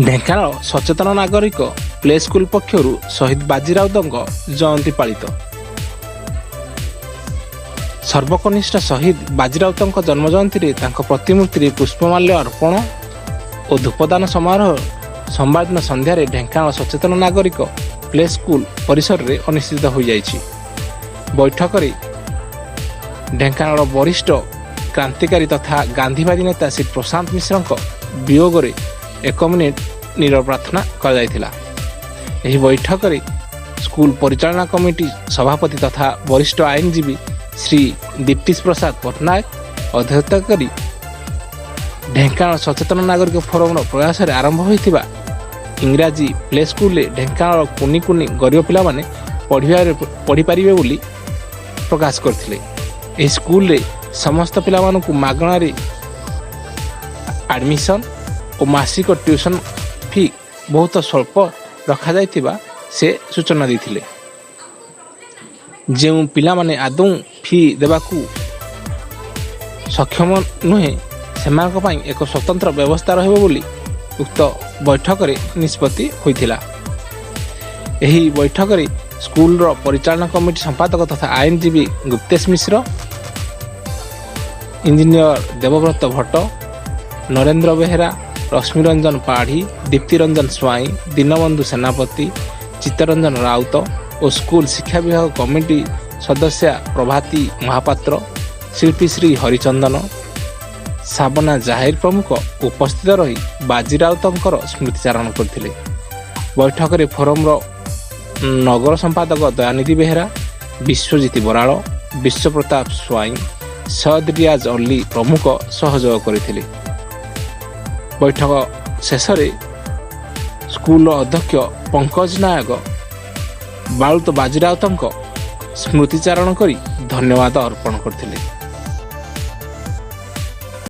ଢେଙ୍କାନାଳ ସଚେତନ ନାଗରିକ play school ପକ୍ଷରୁ ଶହୀଦ ବାଜି ରାଉତଙ୍କ ଜୟନ୍ତୀ ପାଳିତ। ସର୍ବକନିଷ୍ଠ ଶହୀଦ ବାଜି ରାଉତଙ୍କ ଜନ୍ମ ଜୟନ୍ତୀରେ ତାଙ୍କ ପ୍ରତିମୂର୍ତ୍ତିରେ ପୁଷ୍ପମାଲ୍ୟ ଅର୍ପଣ ଓ ଧୂପଦାନ ସମାରୋହ ସୋମବାର ଦିନ ସନ୍ଧ୍ୟାରେ ଢେଙ୍କାନାଳ ସଚେତନ ନାଗରିକ ପ୍ଲେ ସ୍କୁଲ ପରିସରରେ ଅନୁଷ୍ଠିତ ହୋଇଯାଇଛି। ବୈଠକରେ ଢେଙ୍କାନାଳ ବରିଷ୍ଠ କ୍ରାନ୍ତିକାରୀ ତଥା ଗାନ୍ଧୀବାଦୀ ନେତା ଶ୍ରୀ ପ୍ରଶାନ୍ତ ମିଶ୍ରଙ୍କ ବିୟୋଗରେ 1 ମିନିଟ ନୀରବ ପ୍ରାର୍ଥନା କରାଯାଇଥିଲା। ଏହି ବୈଠକରେ ସ୍କୁଲ ପରିଚାଳନା କମିଟି ସଭାପତି ତଥା ବରିଷ୍ଠ ଆଇନଜୀବୀ ଶ୍ରୀ ଦୀପ୍ତିଶ ପ୍ରସାଦ ପଟ୍ଟନାୟକ ଅଧ୍ୟକ୍ଷତା କରି ଢେଙ୍କାନାଳ ସଚେତନ ନାଗରିକ ଫୋରମର ପ୍ରୟାସରେ ଆରମ୍ଭ ହୋଇଥିବା ଇଂରାଜୀ ପ୍ଲେ ସ୍କୁଲରେ ଢେଙ୍କାନାଳ କୁନି କୁନି ଗରିବ ପିଲାମାନେ ପଢ଼ିପାରିବେ ବୋଲି ପ୍ରକାଶ କରିଥିଲେ। ଏହି ସ୍କୁଲରେ ସମସ୍ତ ପିଲାମାନଙ୍କୁ ମାଗଣାରେ ଆଡ଼ମିସନ୍ ଓ ମାସିକ ଟ୍ୟୁସନ୍ ଫି ବହୁତ ସ୍ୱଳ୍ପ ରଖାଯାଇଥିବା ସେ ସୂଚନା ଦେଇଥିଲେ। ଯେଉଁ ପିଲାମାନେ ଆଦୌ ଫି ଦେବାକୁ ସକ୍ଷମ ନୁହେଁ ସେମାନଙ୍କ ପାଇଁ ଏକ ସ୍ୱତନ୍ତ୍ର ବ୍ୟବସ୍ଥା ରହିବ ବୋଲି ଉକ୍ତ ବୈଠକରେ ନିଷ୍ପତ୍ତି ହୋଇଥିଲା। ଏହି ବୈଠକରେ ସ୍କୁଲର ପରିଚାଳନା କମିଟି ସମ୍ପାଦକ ତଥା ଆଇନଜୀବୀ ଗୁପ୍ତେଶ ମିଶ୍ର, ଇଞ୍ଜିନିୟର ଦେବବ୍ରତ ଭଟ୍ଟ, ନରେନ୍ଦ୍ର ବେହେରା, ରଶ୍ମିରଞ୍ଜନ ପାଢ଼ୀ, ଦୀପ୍ତିରଞ୍ଜନ ସ୍ୱାଇଁ, ଦୀନବନ୍ଧୁ ସେନାପତି, ଚିତ୍ତରଞ୍ଜନ ରାଉତ ଓ ସ୍କୁଲ ଶିକ୍ଷା ବିଭାଗ କମିଟି ସଦସ୍ୟା ପ୍ରଭାତୀ ମହାପାତ୍ର, ଶିଳ୍ପୀଶ୍ରୀ ହରିଚନ୍ଦନ, ସାବନା ଜାହିର ପ୍ରମୁଖ ଉପସ୍ଥିତ ରହି ବାଜି ରାଉତଙ୍କର ସ୍ମୃତିଚାରଣ କରିଥିଲେ। ବୈଠକରେ ଫୋରମର ନଗର ସମ୍ପାଦକ ଦୟାନିଧି ବେହେରା, ବିଶ୍ୱଜିତ ବରାଳ, ବିଶ୍ୱପ୍ରତାପ ସ୍ୱାଇଁ, ସୟଦ ରିଆଜ ଅଲ୍ଲୀ ପ୍ରମୁଖ ସହଯୋଗ କରିଥିଲେ। ବୈଠକ ଶେଷରେ ସ୍କୁଲର ଅଧ୍ୟକ୍ଷ ପଙ୍କଜ ନାୟକ ବାଳୁତ ବାଜି ରାଉତଙ୍କ ସ୍ମୃତିଚାରଣ କରି ଧନ୍ୟବାଦ ଅର୍ପଣ କରିଥିଲେ।